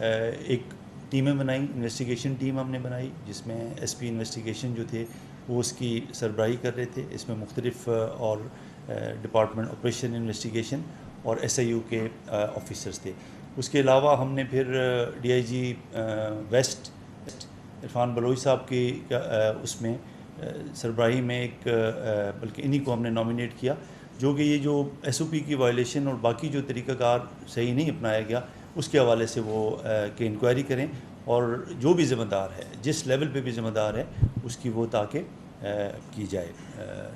ایک ٹیمیں بنائیں، انویسٹیگیشن ٹیم ہم نے بنائی جس میں ایس پی انویسٹیگیشن جو تھے وہ اس کی سربراہی کر رہے تھے. اس میں مختلف اور ڈپارٹمنٹ آپریشن انویسٹیگیشن اور ایس آئی یو کے آفیسرز تھے. اس کے علاوہ ہم نے پھر D I G west Irfan Baloch صاحب کی اس میں سربراہی میں ایک بلکہ انہی کو ہم نے نامینیٹ کیا جو کہ یہ جو ایس او پی کی وائلیشن اور باقی جو طریقہ کار صحیح نہیں اپنایا گیا اس کے حوالے سے وہ کہ انکوائری کریں اور جو بھی ذمہ دار ہے جس لیول پہ بھی ذمہ دار ہے اس کی وہ تاکہ کی جائے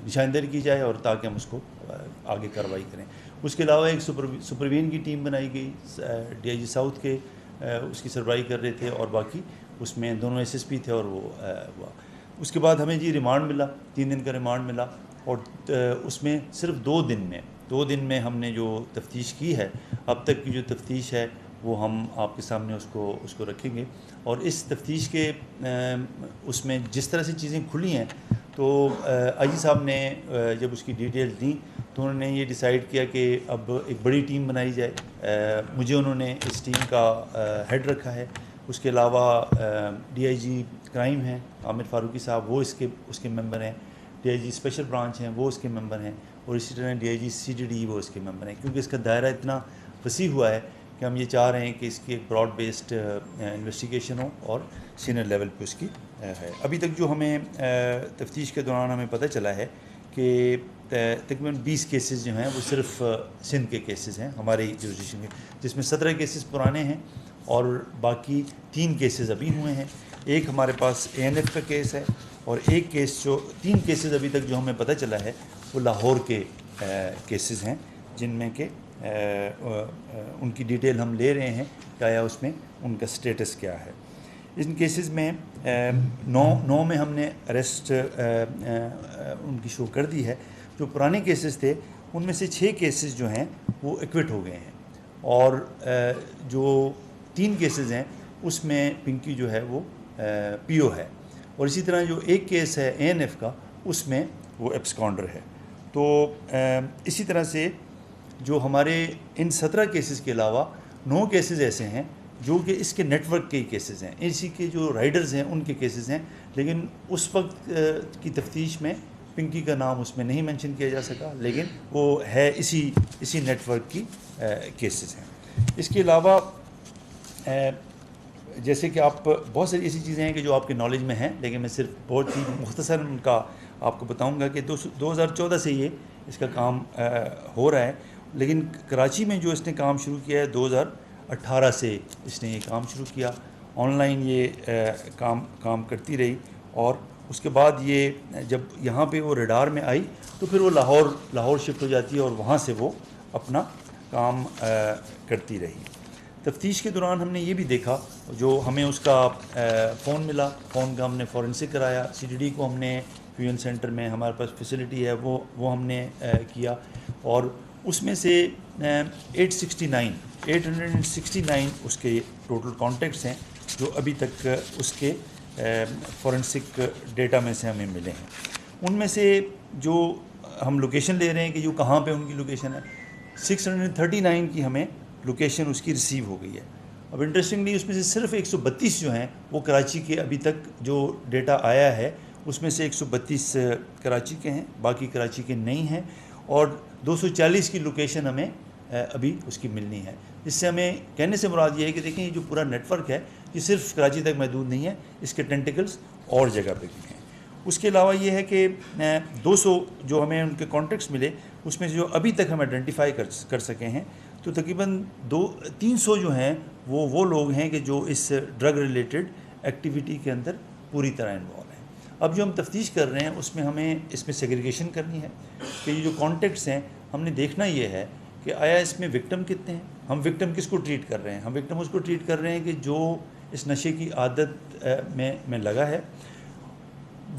نشاندہی کی جائے اور تاکہ ہم اس کو آگے کارروائی کریں. اس کے علاوہ ایک سپروین کی ٹیم بنائی گئی ڈی آئی جی ساؤتھ کے اس کی سربراہی کر رہے تھے اور باقی اس میں دونوں ایس ایس پی تھے اور وہ ہوا. اس کے بعد ہمیں ریمانڈ ملا 3 دن کا ریمانڈ ملا اور اس میں صرف 2 دن میں ہم نے جو تفتیش کی ہے اب تک کی جو تفتیش ہے وہ ہم آپ کے سامنے اس کو رکھیں گے. اور اس تفتیش کے اس میں جس طرح سے چیزیں کھلی ہیں تو آئی جی صاحب نے جب اس کی ڈیٹیل دیں تو انہوں نے یہ ڈیسائیڈ کیا کہ اب ایک بڑی ٹیم بنائی جائے. مجھے انہوں نے اس ٹیم کا ہیڈ رکھا ہے. اس کے علاوہ ڈی آئی جی کرائم ہیں عامر فاروقی صاحب وہ اس کے ممبر ہیں. D I G special branch ہیں وہ اس کے ممبر ہیں اور اسی طرح D I G C D D وہ اس کے ممبر ہیں. کیونکہ اس کا دائرہ اتنا وسیع ہوا ہے کہ ہم یہ چاہ رہے ہیں کہ اس کی ایک براڈ بیسڈ انویسٹیگیشن ہو اور سینئر لیول پہ اس کی ہے. ابھی تک جو ہمیں تفتیش کے دوران ہمیں پتہ چلا ہے کہ تقریباً 20 کیسز جو ہیں وہ صرف سندھ کے کیسز ہیں ہمارے جورسڈکشن کے جس میں 17 کیسز پرانے ہیں اور باقی 3 کیسز ابھی ہوئے ہیں. ایک ہمارے پاس اے این ایف کا کیس ہے اور ایک کیس جو 3 کیسز ابھی تک جو ہمیں پتہ چلا ہے وہ لاہور کے کیسز ہیں جن میں کہ ان کی ڈیٹیل ہم لے رہے ہیں کہ آیا اس میں ان کا سٹیٹس کیا ہے. ان کیسز میں 9 میں ہم نے اریسٹ ان کی شو کر دی ہے. جو پرانے کیسز تھے ان میں سے 6 کیسز جو ہیں وہ ایکوٹ ہو گئے ہیں اور جو 3 کیسز ہیں اس میں پنکی جو ہے وہ پی او ہے اور اسی طرح جو ایک کیس ہے اے این ایف کا اس میں وہ ایبسکانڈر ہے. تو اسی طرح سے جو ہمارے ان 17 کیسز کے علاوہ 9 کیسز ایسے ہیں جو کہ اس کے نیٹ ورک کے کیسز ہیں. اسی کے جو رائڈرز ہیں ان کے کیسز ہیں لیکن اس وقت کی تفتیش میں پنکی کا نام اس میں نہیں مینشن کیا جا سکا لیکن وہ ہے اسی نیٹ ورک کی کیسز ہیں. اس کے علاوہ جیسے کہ آپ بہت ساری ایسی چیزیں ہیں کہ جو آپ کے نالج میں ہیں لیکن میں صرف بہت ہی مختصر ان کا آپ کو بتاؤں گا کہ 2014 سے یہ اس کا کام ہو رہا ہے لیکن کراچی میں جو اس نے کام شروع کیا ہے 2018 سے اس نے یہ کام شروع کیا. آن لائن یہ کام کرتی رہی اور اس کے بعد یہ جب یہاں پہ وہ ریڈار میں آئی تو پھر وہ لاہور شفٹ ہو جاتی ہے اور وہاں سے وہ اپنا کام کرتی رہی. تفتیش کے دوران ہم نے یہ بھی دیکھا جو ہمیں اس کا فون ملا فون کا ہم نے فورنسک کرایا. سی ڈی ڈی کو ہم نے پی این سینٹر میں ہمارے پاس فیسلٹی ہے وہ ہم نے کیا اور اس میں سے 869 اس کے ٹوٹل کانٹیکٹس ہیں جو ابھی تک اس کے فورنسک ڈیٹا میں سے ہمیں ملے ہیں. ان میں سے جو ہم لوکیشن لے رہے ہیں کہ جو کہاں پہ ان کی لوکیشن ہے 639 کی ہمیں لوکیشن اس کی ریسیو ہو گئی ہے. اب انٹرسٹنگلی اس میں سے صرف 132 جو ہیں وہ کراچی کے ابھی تک جو ڈیٹا آیا ہے اس میں سے 132 کراچی کے ہیں باقی کراچی کے نہیں ہیں اور 240 کی لوکیشن ہمیں ابھی اس کی ملنی ہے. اس سے ہمیں کہنے سے مراد یہ ہے کہ دیکھیں یہ جو پورا نیٹ ورک ہے یہ صرف کراچی تک محدود نہیں ہے اس کے ٹینٹیکلز اور جگہ پہ بھی ہیں. اس کے علاوہ یہ ہے کہ 200 جو ہمیں ان کے کانٹیکٹس ملے اس میں سے جو ابھی تک ہم آئیڈینٹیفائی کر سکے ہیں تو تقریباً 300 جو ہیں وہ لوگ ہیں کہ جو اس ڈرگ ریلیٹڈ ایکٹیویٹی کے اندر پوری طرح انوالو ہیں. اب جو ہم تفتیش کر رہے ہیں اس میں ہمیں اس میں سیگریگیشن کرنی ہے کہ یہ جو کانٹیکٹس ہیں ہم نے دیکھنا یہ ہے کہ آیا اس میں وکٹم کتنے ہیں. ہم وکٹم کس کو ٹریٹ کر رہے ہیں؟ ہم وکٹم اس کو ٹریٹ کر رہے ہیں کہ جو اس نشے کی عادت میں لگا ہے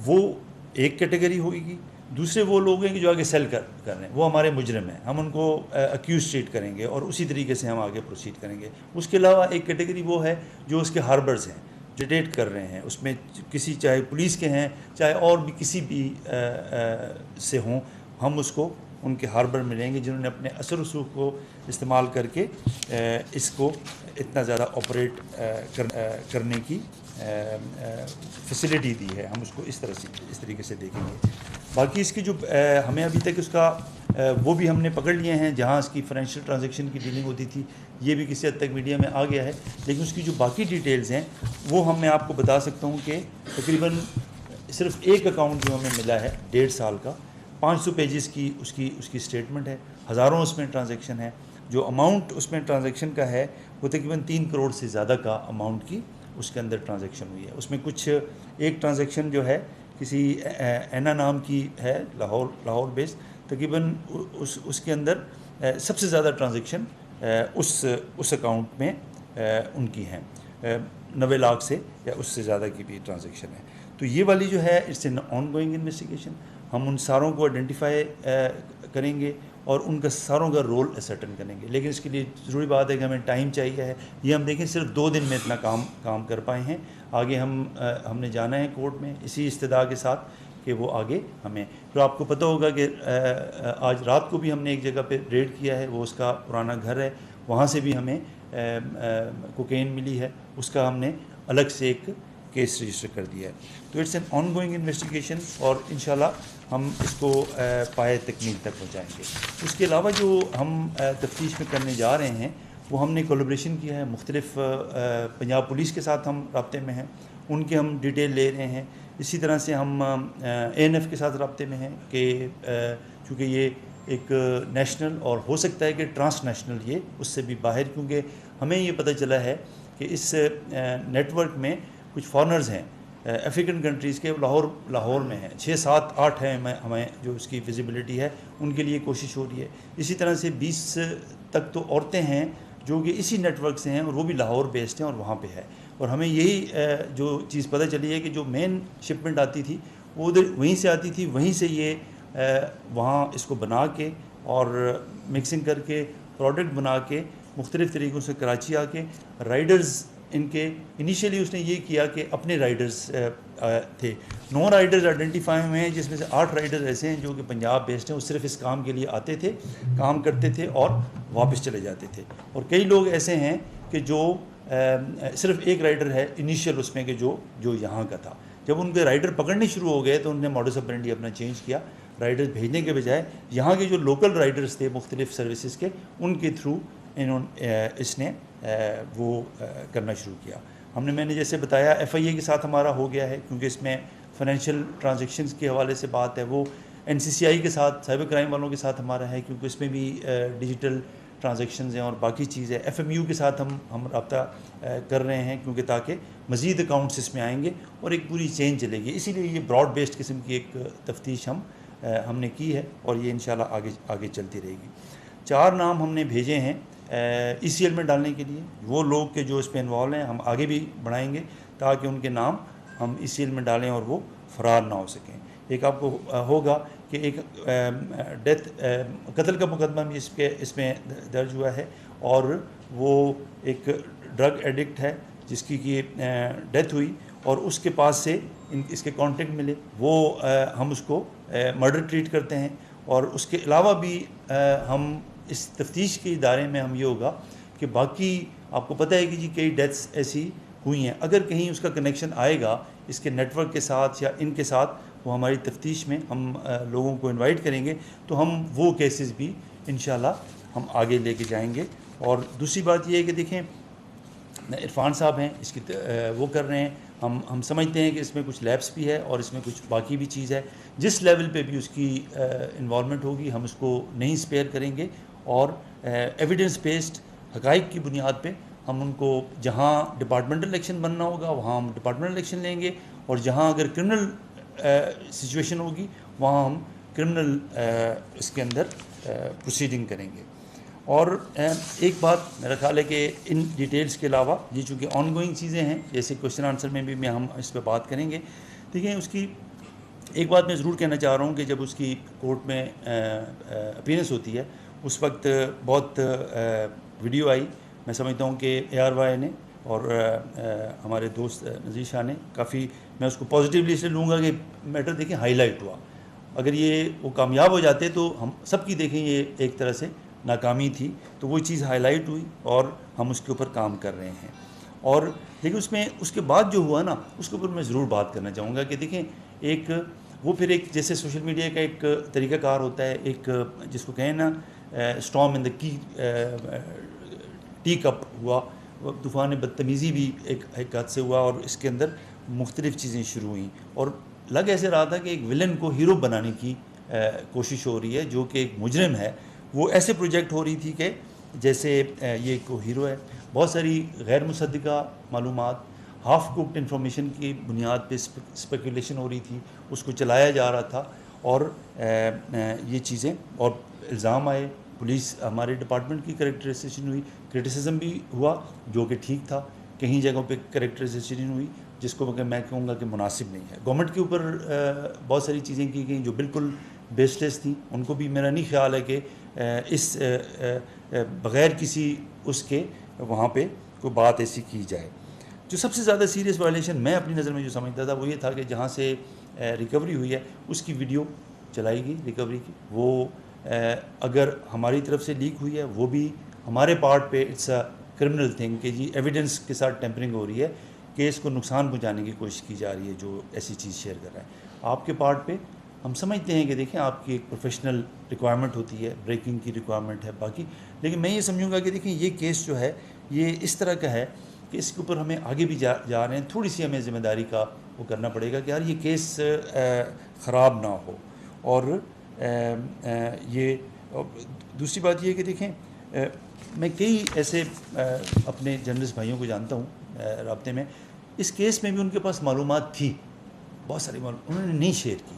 وہ ایک کیٹیگری ہوئے گی. دوسرے وہ لوگ ہیں کہ جو آگے سیل کر رہے ہیں وہ ہمارے مجرم ہیں ہم ان کو اکیوز ٹریٹ کریں گے اور اسی طریقے سے ہم آگے پروسیڈ کریں گے. اس کے علاوہ ایک کیٹیگری وہ ہے جو اس کے ہاربرز ہیں جو ڈیٹ کر رہے ہیں اس میں کسی چاہے پولیس کے ہیں چاہے اور بھی کسی بھی سے ہوں ہم اس کو ان کے ہاربر ملیں گے جنہوں نے اپنے اثر رسوخ کو استعمال کر کے اس کو اتنا زیادہ آپریٹ کرنے کی فیسلٹی دی ہے. ہم اس کو اس طریقے سے دیکھیں گے. باقی اس کی جو ہمیں ابھی تک اس کا وہ بھی ہم نے پکڑ لیے ہیں جہاں اس کی فائنینشیل ٹرانزیکشن کی ڈیلنگ ہوتی تھی, یہ بھی کسی حد تک میڈیا میں آ گیا ہے. لیکن اس کی جو باقی ڈیٹیلز ہیں وہ میں آپ کو بتا سکتا ہوں کہ تقریباً صرف ایک اکاؤنٹ جو ہمیں ملا ہے 1.5 سال کا, 500 پیجز کی اس کی اسٹیٹمنٹ ہے, ہزاروں اس میں ٹرانزیکشن ہے. جو اماؤنٹ اس میں ٹرانزیکشن کا ہے وہ تقریباً 3 کروڑ سے زیادہ کا اماؤنٹ کی اس کے اندر ٹرانزیکشن ہوئی ہے. اس میں کچھ ایک ٹرانزیکشن جو ہے کسی اینا نام کی ہے لاہور بیس, تقریباً اس کے اندر سب سے زیادہ ٹرانزیکشن اس اکاؤنٹ میں ان کی ہیں, 90 لاکھ سے یا اس سے زیادہ کی بھی ٹرانزیکشن ہے. تو یہ والی جو ہے it's an on going investigation. ہم ان ساروں کو آئیڈینٹیفائی کریں گے اور ان کا ساروں کا رول اسرٹن کریں گے. لیکن اس کے لیے ضروری بات ہے کہ ہمیں ٹائم چاہیے ہے. یہ ہم دیکھیں صرف 2 دن میں اتنا کام کر پائے ہیں. آگے ہم نے جانا ہے کورٹ میں اسی استدعا کے ساتھ کہ وہ آگے ہمیں. تو آپ کو پتہ ہوگا کہ آج رات کو بھی ہم نے ایک جگہ پہ ریڈ کیا ہے, وہ اس کا پرانا گھر ہے, وہاں سے بھی ہمیں کوکین ملی ہے, اس کا ہم نے الگ سے ایک کیس رجسٹر کر دیا ہے. تو it's an on going investigation اور انشاءاللہ ہم اس کو پائے تکمیل تک پہنچائیں گے. اس کے علاوہ جو ہم تفتیش میں کرنے جا رہے ہیں وہ ہم نے کولیبریشن کیا ہے, مختلف پنجاب پولیس کے ساتھ ہم رابطے میں ہیں, ان کے ہم ڈیٹیل لے رہے ہیں. اسی طرح سے ہم ANF کے ساتھ رابطے میں ہیں کہ چونکہ یہ ایک نیشنل اور ہو سکتا ہے کہ ٹرانس نیشنل یہ اس سے بھی باہر, کیونکہ ہمیں یہ پتہ چلا ہے کہ اس نیٹ ورک میں کچھ فارنرز ہیں افریقن کنٹریز کے, لاہور میں ہیں, 6 7 8 ہیں ہمیں جو اس کی ویزیبلٹی ہے, ان کے لیے کوشش ہو رہی ہے. اسی طرح سے 20 تک تو عورتیں ہیں جو کہ اسی نیٹ ورک سے ہیں اور وہ بھی لاہور بیسڈ ہیں اور وہاں پہ ہے. اور ہمیں یہی جو چیز پتہ چلی ہے کہ جو مین شپمنٹ آتی تھی وہ ادھر وہیں سے آتی تھی, وہیں سے یہ وہاں اس کو بنا کے اور مکسنگ کر کے پروڈکٹ بنا کے مختلف طریقوں سے کراچی آ کے رائڈرز ان کے انیشیلی اس نے یہ کیا کہ اپنے رائڈرز تھے, 9 رائڈرز آئیڈینٹیفائی ہوئے ہیں جس میں سے 8 رائڈرز ایسے ہیں جو کہ پنجاب بیسڈ ہیں. وہ صرف اس کام کے لیے آتے تھے, کام کرتے تھے اور واپس چلے جاتے تھے. اور کئی لوگ ایسے ہیں کہ جو صرف ایک رائڈر ہے انیشیل اس میں کہ جو یہاں کا تھا. جب ان کے رائڈر پکڑنے شروع ہو گئے تو انہوں نے ماڈس آپرینڈی اپنا چینج کیا, رائڈرز بھیجنے کے بجائے یہاں کے جو لوکل رائڈرز تھے مختلف سروسز کے ان کے تھرو اس نے وہ کرنا شروع کیا. میں نے جیسے بتایا FIA کے ساتھ ہمارا ہو گیا ہے کیونکہ اس میں فائنینشیل ٹرانزیکشنز کے حوالے سے بات ہے. وہ NCCI کے ساتھ سائبر کرائم والوں کے ساتھ ہمارا ہے کیونکہ اس میں بھی ڈیجیٹل ٹرانزیکشنز ہیں اور باقی چیز ہے. FMU کے ساتھ ہم رابطہ کر رہے ہیں کیونکہ تاکہ مزید اکاؤنٹس اس میں آئیں گے اور ایک پوری چین چلے گی. اسی لیے یہ براڈ بیسڈ قسم کی ایک تفتیش ہم نے کی ہے اور یہ انشاءاللہ آگے چلتی رہے گی. 4 نام ہم نے بھیجے ہیں ECL میں ڈالنے کے لیے. وہ لوگ کہ جو اس پہ انوالو ہیں ہم آگے بھی بڑھائیں گے تاکہ ان کے نام ہم ECL میں ڈالیں اور وہ فرار نہ ہو سکیں. ایک آپ کو ہوگا کہ ایک قتل کا مقدمہ بھی اس میں درج ہوا ہے اور وہ ایک ڈرگ ایڈکٹ ہے جس کی ڈیتھ ہوئی اور اس کے پاس سے اس کے کانٹیکٹ ملے, وہ ہم اس کو مرڈر ٹریٹ کرتے ہیں. اور اس کے علاوہ بھی ہم اس تفتیش کے ادارے میں ہم یہ ہوگا کہ باقی آپ کو پتہ ہے کہ جی کئی ڈیتھس ایسی ہوئی ہیں, اگر کہیں اس کا کنیکشن آئے گا اس کے نیٹ ورک کے ساتھ یا ان کے ساتھ, وہ ہماری تفتیش میں ہم لوگوں کو انوائٹ کریں گے تو ہم وہ کیسز بھی انشاءاللہ ہم آگے لے کے جائیں گے. اور دوسری بات یہ ہے کہ دیکھیں عرفان صاحب ہیں اس کی وہ کر رہے ہیں, ہم سمجھتے ہیں کہ اس میں کچھ لیبس بھی ہے اور اس میں کچھ باقی بھی چیز ہے. جس لیول پہ بھی اس کی انوالومنٹ ہوگی ہم اس کو نہیں اسپیئر کریں گے اور ایویڈنس بیسڈ حقائق کی بنیاد پہ ہم ان کو جہاں ڈپارٹمنٹل ایکشن بننا ہوگا وہاں ہم ڈپارٹمنٹل ایکشن لیں گے اور جہاں اگر کرمنل سچویشن ہوگی وہاں ہم کرمنل اس کے اندر پروسیڈنگ کریں گے. اور ایک بات میرا خیال ہے کہ ان ڈیٹیلز کے علاوہ یہ چونکہ آن گوئنگ چیزیں ہیں جیسے کوشچن آنسر میں بھی ہم اس پہ بات کریں گے. دیکھیں اس کی ایک بات میں ضرور کہنا چاہ رہا ہوں کہ جب اس کی کورٹ میں اپیئرنس ہوتی ہے اس وقت بہت ویڈیو آئی. میں سمجھتا ہوں کہ ARY نے اور ہمارے دوست نذیر شاہ نے کافی, میں اس کو پازیٹیولی اس لیے لوں گا کہ میٹر دیکھیں ہائی لائٹ ہوا. اگر یہ وہ کامیاب ہو جاتے تو ہم سب کی دیکھیں یہ ایک طرح سے ناکامی تھی، تو وہ چیز ہائی لائٹ ہوئی اور ہم اس کے اوپر کام کر رہے ہیں. اور دیکھیں اس میں اس کے بعد جو ہوا نا اس کے اوپر میں ضرور بات کرنا چاہوں گا کہ دیکھیں ایک وہ پھر ایک جیسے سوشل میڈیا کا ایک طریقہ کار ہوتا ہے، ایک جس کو کہیں نا storm in the T cup ہوا، طوفان بدتمیزی بھی ایک حد سے ہوا، اور اس کے اندر مختلف چیزیں شروع ہوئیں اور لگ ایسے رہا تھا کہ ایک ولن کو ہیرو بنانے کی کوشش ہو رہی ہے جو کہ ایک مجرم ہے. وہ ایسے پروجیکٹ ہو رہی تھی کہ جیسے یہ کو ہیرو ہے. بہت ساری غیر مصدقہ معلومات، ہاف کوکڈ انفارمیشن کی بنیاد پہ اسپیکولیشن ہو رہی تھی، اس کو چلایا جا رہا تھا. اور یہ چیزیں اور الزام آئے، پولیس ہمارے ڈپارٹمنٹ کی کریکٹرائزیشن ہوئی، کرٹیسزم بھی ہوا جو کہ ٹھیک تھا، کہیں جگہوں پہ کریکٹرائزیشن ہوئی جس کو میں کہوں گا کہ مناسب نہیں ہے. گورنمنٹ کے اوپر بہت ساری چیزیں کی گئیں جو بالکل بیس لیس تھیں، ان کو بھی میرا نہیں خیال ہے کہ اس بغیر کسی اس کے وہاں پہ کوئی بات ایسی کی جائے. جو سب سے زیادہ سیریس وائلیشن میں اپنی نظر میں جو سمجھتا تھا وہ یہ تھا کہ جہاں سے ریکوری ہوئی ہے اس کی ویڈیو چلائی گئی ریکوری کی، وہ اگر ہماری طرف سے لیک ہوئی ہے وہ بھی ہمارے پارٹ پہ اٹس اے کرمنل تھنگ کہ جی ایویڈنس کے ساتھ ٹیمپرنگ ہو رہی ہے، کیس کو نقصان پہنچانے کی کوشش کی جا رہی ہے جو ایسی چیز شیئر کر رہا ہے. آپ کے پارٹ پہ ہم سمجھتے ہیں کہ دیکھیں آپ کی ایک پروفیشنل ریکوائرمنٹ ہوتی ہے، بریکنگ کی ریکوائرمنٹ ہے باقی، لیکن میں یہ سمجھوں گا کہ دیکھیں یہ کیس جو ہے یہ اس طرح کا ہے کہ اس کے اوپر ہمیں آگے بھی جا رہے ہیں، تھوڑی سی ہمیں ذمہ داری کا وہ کرنا پڑے گا کہ یار یہ کیس خراب نہ ہو. اور یہ دوسری بات یہ ہے کہ دیکھیں میں کئی ایسے اپنے جرنلسٹ بھائیوں کو جانتا ہوں رابطے میں، اس کیس میں بھی ان کے پاس معلومات تھی، بہت ساری معلومات انہوں نے نہیں شیئر کی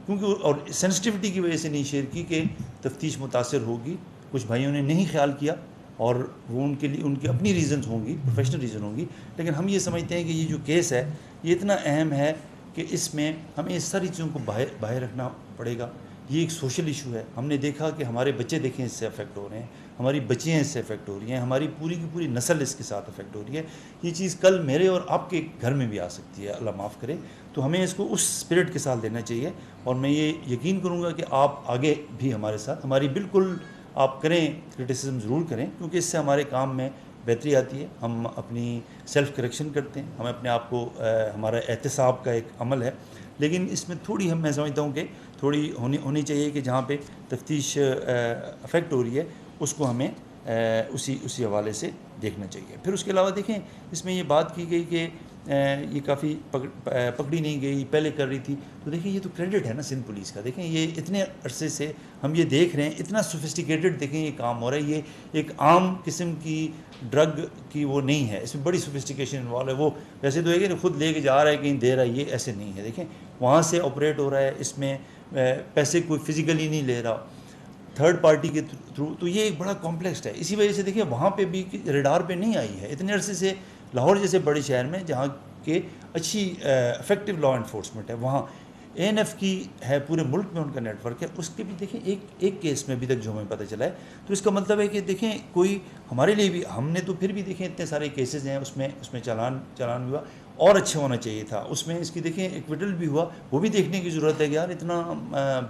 کیونکہ اور سینسٹیوٹی کی وجہ سے نہیں شیئر کی کہ تفتیش متاثر ہوگی. کچھ بھائیوں نے نہیں خیال کیا اور وہ ان کے لیے ان کی اپنی ریزنز ہوں گی، پروفیشنل ریزن ہوں گی، لیکن ہم یہ سمجھتے ہیں کہ یہ جو کیس ہے یہ اتنا اہم ہے کہ اس میں ہمیں اس ساری چیزوں کو باہر رکھنا پڑے گا. یہ ایک سوشل ایشو ہے. ہم نے دیکھا کہ ہمارے بچے دیکھیں اس سے افیکٹ ہو رہے ہیں، ہماری بچیاں اس سے افیکٹ ہو رہی ہیں، ہماری پوری کی پوری نسل اس کے ساتھ افیکٹ ہو رہی ہے. یہ چیز کل میرے اور آپ کے گھر میں بھی آ سکتی ہے، اللہ معاف کرے. تو ہمیں اس کو اس اسپرٹ کے ساتھ لینا چاہیے اور میں یہ یقین کروں گا کہ آپ آگے بھی ہمارے ساتھ ہماری بالکل آپ کریں، کرٹیسزم ضرور کریں کیونکہ اس سے ہمارے کام میں بہتری آتی ہے. ہم اپنی سیلف کریکشن کرتے ہیں، ہمیں اپنے آپ کو ہمارا احتساب کا ایک عمل ہے، لیکن اس میں تھوڑی میں سمجھتا ہوں کہ تھوڑی ہونی چاہیے کہ جہاں پہ تفتیش افیکٹ ہو رہی ہے اس کو ہمیں اسی حوالے سے دیکھنا چاہیے. پھر اس کے علاوہ دیکھیں اس میں یہ بات کی گئی کہ یہ کافی پکڑی نہیں گئی، پہلے کر رہی تھی، تو دیکھیں یہ تو کریڈٹ ہے نا سندھ پولیس کا. دیکھیں یہ اتنے عرصے سے ہم یہ دیکھ رہے ہیں، اتنا سوفسٹیکیٹڈ دیکھیں یہ کام ہو رہا ہے. یہ ایک عام قسم کی ڈرگ کی وہ نہیں ہے، اس میں بڑی سوفسٹیکیشن انوالو ہے. وہ ویسے تو ہے کہ خود لے کے جا رہا ہے کہیں دے رہا ہے، یہ ایسے نہیں ہے. دیکھیں وہاں سے آپریٹ ہو رہا ہے، اس میں پیسے کوئی فزیکلی نہیں لے رہا، تھرڈ پارٹی کے تھرو. تو یہ ایک بڑا کمپلیکس ہے. اسی وجہ سے دیکھیں وہاں پہ بھی ریڈار پہ نہیں آئی ہے اتنے عرصے سے. لاہور جیسے بڑے شہر میں جہاں کہ اچھی افیکٹو لا انفورسمنٹ ہے، وہاں اے این ایف کی ہے، پورے ملک میں ان کا نیٹ ورک ہے. اس کے بھی دیکھیں ایک کیس میں ابھی تک جو ہمیں پتہ چلا ہے، تو اس کا مطلب ہے کہ دیکھیں کوئی ہمارے لیے بھی ہم نے تو پھر بھی دیکھیں اتنے سارے کیسز ہیں، اس میں چالان ہوا اور اچھا ہونا چاہیے تھا. اس میں اس کی دیکھیں ایکویٹل بھی ہوا، وہ بھی دیکھنے کی ضرورت ہے کہ یار اتنا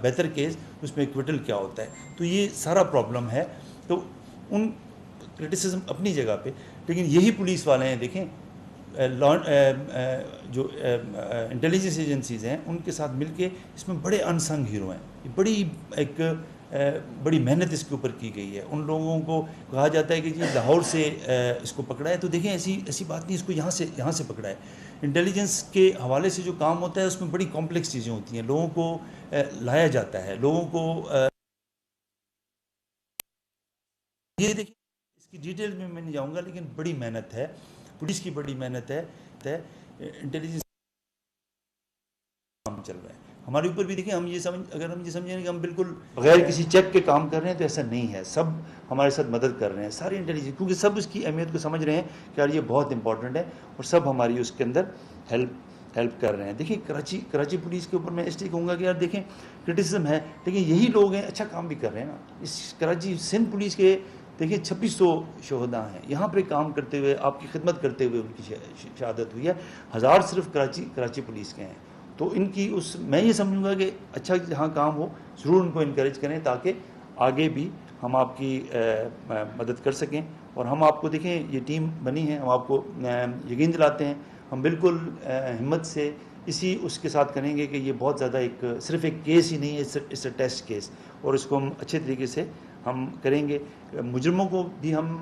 بہتر کیس اس میں ایکویٹل کیا ہوتا ہے. تو یہ سارا پرابلم ہے. تو ان کرٹیسزم اپنی جگہ پہ، لیکن یہی پولیس والے ہیں دیکھیں جو انٹیلیجنس ایجنسیز ہیں ان کے ساتھ مل کے اس میں بڑے انسنگ ہیرو ہیں. یہ بڑی محنت اس کے اوپر کی گئی ہے. ان لوگوں کو کہا جاتا ہے کہ جی لاہور سے اس کو پکڑا ہے، تو دیکھیں ایسی بات نہیں، اس کو یہاں سے پکڑا ہے. انٹیلیجنس کے حوالے سے جو کام ہوتا ہے اس میں بڑی کمپلیکس چیزیں ہوتی ہیں، لوگوں کو لایا جاتا ہے، لوگوں کو یہ دیکھیں اس کی ڈیٹیل میں نہیں جاؤں گا، لیکن بڑی محنت ہے، پولیس کی بڑی محنت ہے. انٹیلیجنس کام چل رہا ہے ہمارے اوپر بھی. دیکھیں اگر ہم یہ سمجھیں کہ ہم بالکل بغیر کسی چیک کے کام کر رہے ہیں تو ایسا نہیں ہے. سب ہمارے ساتھ مدد کر رہے ہیں، سارے انٹیلیجنس، کیونکہ سب اس کی اہمیت کو سمجھ رہے ہیں کہ یار یہ بہت امپورٹنٹ ہے اور سب ہماری اس کے اندر ہیلپ کر رہے ہیں. دیکھیں کراچی پولیس کے اوپر میں اس لیے کہوں گا کہ یار دیکھیں کرٹیسزم ہے، لیکن یہی لوگ ہیں اچھا کام بھی کر رہے ہیں نا. اس کراچی سندھ پولیس کے دیکھیں 2600 شہداء ہیں یہاں پہ کام کرتے ہوئے، آپ کی خدمت کرتے ہوئے ان کی شہادت ہوئی ہے. 1000 صرف کراچی پولیس کے ہیں تو ان کی میں یہ سمجھوں گا کہ اچھا جہاں کام ہو ضرور ان کو انکریج کریں تاکہ آگے بھی ہم آپ کی مدد کر سکیں. اور ہم آپ کو دیکھیں یہ ٹیم بنی ہے, ہم آپ کو یقین دلاتے ہیں, ہم بالکل ہمت سے اس کے ساتھ کریں گے کہ یہ بہت زیادہ صرف ایک کیس ہی نہیں ہے, اس ٹیسٹ کیس, اور اس کو ہم اچھے طریقے سے ہم کریں گے. مجرموں کو بھی ہم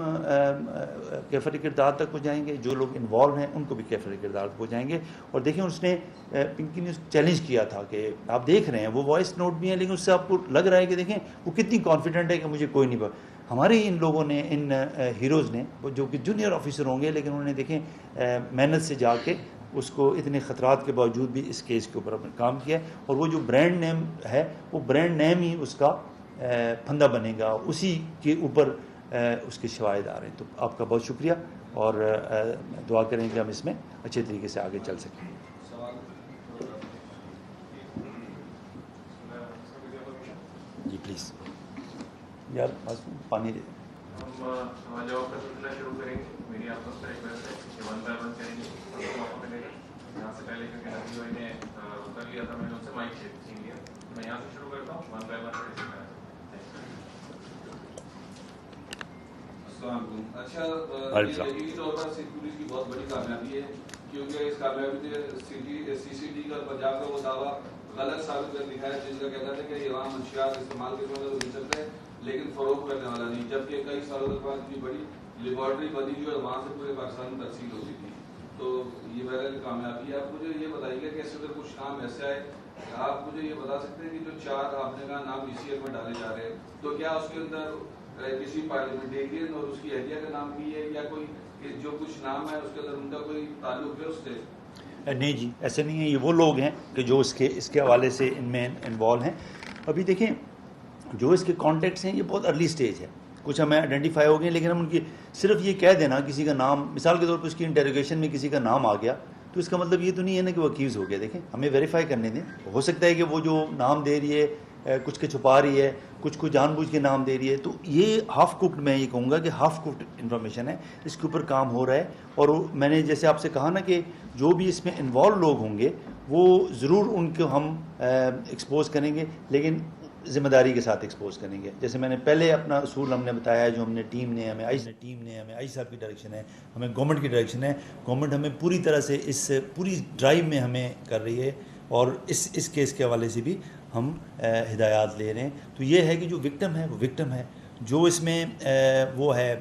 کیفر کردار تک پہنچائیں گے, جو لوگ انوالو ہیں ان کو بھی کیفر کردار تک پہنچائیں گے. اور دیکھیں اس نے پنکی نیوز چیلنج کیا تھا کہ آپ دیکھ رہے ہیں وہ وائس نوٹ بھی ہیں, لیکن اس سے آپ کو لگ رہا ہے کہ دیکھیں وہ کتنی کانفیڈنٹ ہے کہ مجھے کوئی نہیں پتا. ہمارے ان لوگوں نے, ان ہیروز نے, جو کہ جونیئر آفیسر ہوں گے, لیکن انہوں نے دیکھیں محنت سے جا کے اس کو اتنے خطرات کے باوجود بھی اس کیس کے اوپر کام کیا, اور وہ جو برانڈ نیم ہے وہ برانڈ نیم ہی اس کا پھندا بنے گا, اسی کے اوپر اس کے شواہد آ رہے ہیں. تو آپ کا بہت شکریہ, اور دعا کریں کہ ہم اس میں اچھے طریقے سے آگے چل سکیں. جی پلیز یار پانی دے. ہم جواب کا سلسلہ شروع کریں گے. میری آپ کو ریکویسٹ ہے کہ 1 بائی 1 کریں گے, موقع ملے گا. یہاں سے پہلے کیونکہ نبی بھائی نے کر لیا تھا, میں نے ان سے مائک چھین لیا. میں یہاں سے شروع کرتا ہوں, 1 بائی 1 السلام علیکم. اچھا, یقینی طور پر سندھ پولیس کی بہت بڑی کامیابی ہے, کیونکہ اس کامیابی نے سی سی ڈی کا پنجاب کا وہ دعویٰ غلط ثابت کر دکھایا, جس کا کہتا تھا کہ یہ عوام منشیات استعمال کے بعد مل سکتا ہے لیکن فروغ کرنے والا نہیں, جبکہ کئی سالوں کے بعد اتنی بڑی لیبارٹری بنی ہوئی اور وہاں سے پورے پاکستان میں ترسیل ہوتی تھی. تو یہ بہرحال کامیابی ہے. آپ مجھے یہ بتائیے کہ اس اگر کچھ نام ایسے آئے, آپ مجھے یہ بتا سکتے ہیں کہ جو 4 آپ نے کہا نام ای سی ایل میں ڈالے جا رہے ہیں, تو کیا اس کے اندر کسی پارلیمنٹیرین اور اس کی اہلیہ کا نام بھی ہے, یا کوئی جو کچھ نام ہے اس کے اندر ان کا کوئی تعلق ہے اس سے؟ نہیں جی, ایسے نہیں ہے. یہ وہ لوگ ہیں کہ جو اس کے حوالے سے ان میں انوالو ہیں. ابھی دیکھیں جو اس کے کانٹیکٹس ہیں یہ بہت ارلی سٹیج ہے, کچھ ہمیں آئیڈینٹیفائی ہو گئے, لیکن ہم ان کی صرف یہ کہہ دینا کسی کا نام, مثال کے طور پر اس کی انٹروگیشن میں کسی کا نام آ گیا, تو اس کا مطلب یہ تو نہیں ہے نا کہ وہ اکیوز ہو گیا. دیکھیں ہمیں ویریفائی کرنے دیں, ہو سکتا ہے کہ وہ جو نام دے رہی ہے کچھ کے چھپا رہی ہے, کچھ کو جان بوجھ کے نام دے رہی ہے, تو یہ ہاف کوکڈ, میں یہ کہوں گا کہ ہاف کوکڈ انفارمیشن ہے, اس کے اوپر کام ہو رہا ہے. اور میں نے جیسے آپ سے کہا نا کہ جو بھی اس میں انوالو لوگ ہوں گے وہ ضرور ان کو ہم ایکسپوز کریں گے, لیکن ذمہ داری کے ساتھ ایکسپوز کریں گے. جیسے میں نے پہلے اپنا اصول ہم نے بتایا, جو ہم نے ٹیم نے ہمیں آئی صاحب کی ڈائریکشن ہے, ہمیں گورنمنٹ کی ڈائریکشن ہے, گورنمنٹ ہمیں پوری طرح سے اس پوری ڈرائیو میں ہمیں کر رہی ہے, اور اس کیس کے حوالے سے بھی ہم ہدایات لے رہے ہیں. تو یہ ہے کہ جو وکٹم ہے وہ وکٹم ہے, جو اس میں وہ ہے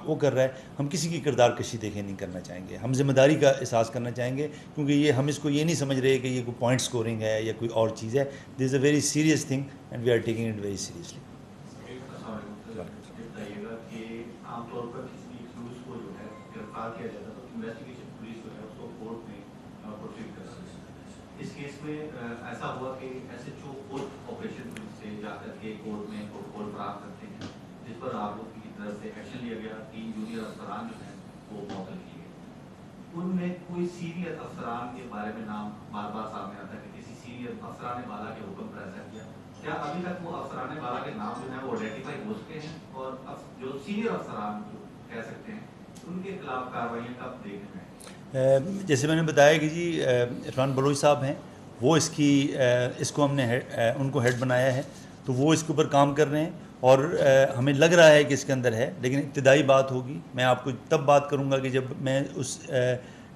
وہ کر رہا ہے, ہم کسی کی کردار کشی دیکھیں نہیں کرنا چاہیں گے, ہم ذمہ داری کا احساس کرنا چاہیں گے, کیونکہ یہ ہم اس کو یہ نہیں سمجھ رہے کہ یہ کوئی پوائنٹ اسکورنگ ہے یا کوئی اور چیز ہے. This is a very serious thing and we are taking it very seriously. بتائیے گا کہ عام طور پر کسی ایکسکیوز کو جو ہے گرفتار کیا جاتا ہے تو انویسٹیگیشن پولیس جو ہے اس کو کورٹ میں پروسیڈ کرتی ہے. اس کیس میں ایسا ہوا کہ ایس ایچ او خود آپریشن پولیس سے جا کر کے کورٹ میں پروٹوکول فراہم کرتے ہیں, جس پر آروپی کی طرف سے ایکشن لیا گیا. 3 جونیئر افسران جو ہیں وہ معطل کیے گئے. ان میں کوئی سینئر افسران کے بارے میں نام بار بار سامنے آتا ہے کہ کسی سینئر افسران بالا کے حکم پر ایسا کیا. کیا ابھی تک وہ افسران بالا کے نام جو ہیں وہ آئیڈینٹیفائی ہو سکے ہیں, اور جو سینئر افسران جو کہہ سکتے ہیں ان کے خلاف کارروائیاں کب دیکھنے میں؟ جیسے میں نے بتایا کہ جی عرفان بلوچ صاحب ہیں, وہ اس کو ہم نے ان کو ہیڈ بنایا ہے, تو وہ اس کے اوپر کام کر رہے ہیں, اور ہمیں لگ رہا ہے کہ اس کے اندر ہے, لیکن ابتدائی بات ہوگی. میں آپ کو تب بات کروں گا کہ جب میں اس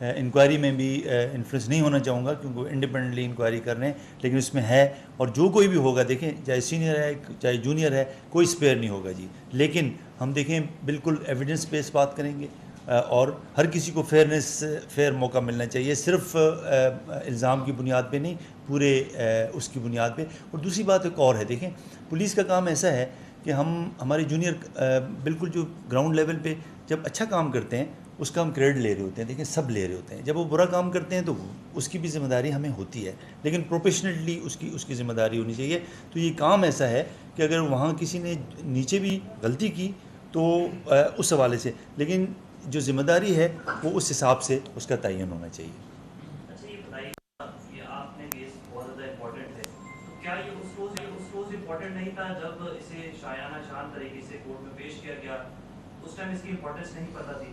انکوائری میں بھی انفلوئنس نہیں ہونا چاہوں گا, کیونکہ وہ انڈیپینڈنٹلی انکوائری کر رہے ہیں, لیکن اس میں ہے. اور جو کوئی بھی ہوگا, دیکھیں چاہے سینئر ہے چاہے جونیئر ہے, کوئی اسپیئر نہیں ہوگا جی. لیکن ہم دیکھیں بالکل ایویڈنس بیس بات کریں گے, اور ہر کسی کو فیئر موقع ملنا چاہیے, صرف الزام کی بنیاد پہ نہیں, پورے اس کی بنیاد پہ. اور دوسری بات ایک اور ہے, دیکھیں پولیس کا کام ایسا ہے کہ ہمارے جونیئر بالکل جو گراؤنڈ لیول پہ جب اچھا کام کرتے ہیں اس کا ہم کریڈٹ لے رہے ہوتے ہیں, دیکھیں سب لے رہے ہوتے ہیں. جب وہ برا کام کرتے ہیں تو اس کی بھی ذمہ داری ہمیں ہوتی ہے, لیکن پروفیشنلی اس کی ذمہ داری ہونی چاہیے. تو یہ کام ایسا ہے کہ اگر وہاں کسی نے نیچے بھی غلطی کی تو اس حوالے سے, لیکن جو ذمہ داری ہے وہ اس حساب سے اس کا تعین ہونا چاہیے. اچھا یہ بتائیے, یہ آپ نے کیس بہت زیادہ امپورٹنٹ ہے, تو کیا یہ اس روز امپورٹنٹ نہیں تھا جب اسے شایانہ شان طریقے سے کورٹ میں پیش کیا گیا, اس ٹائم اس کی امپورٹنس نہیں پتہ تھی؟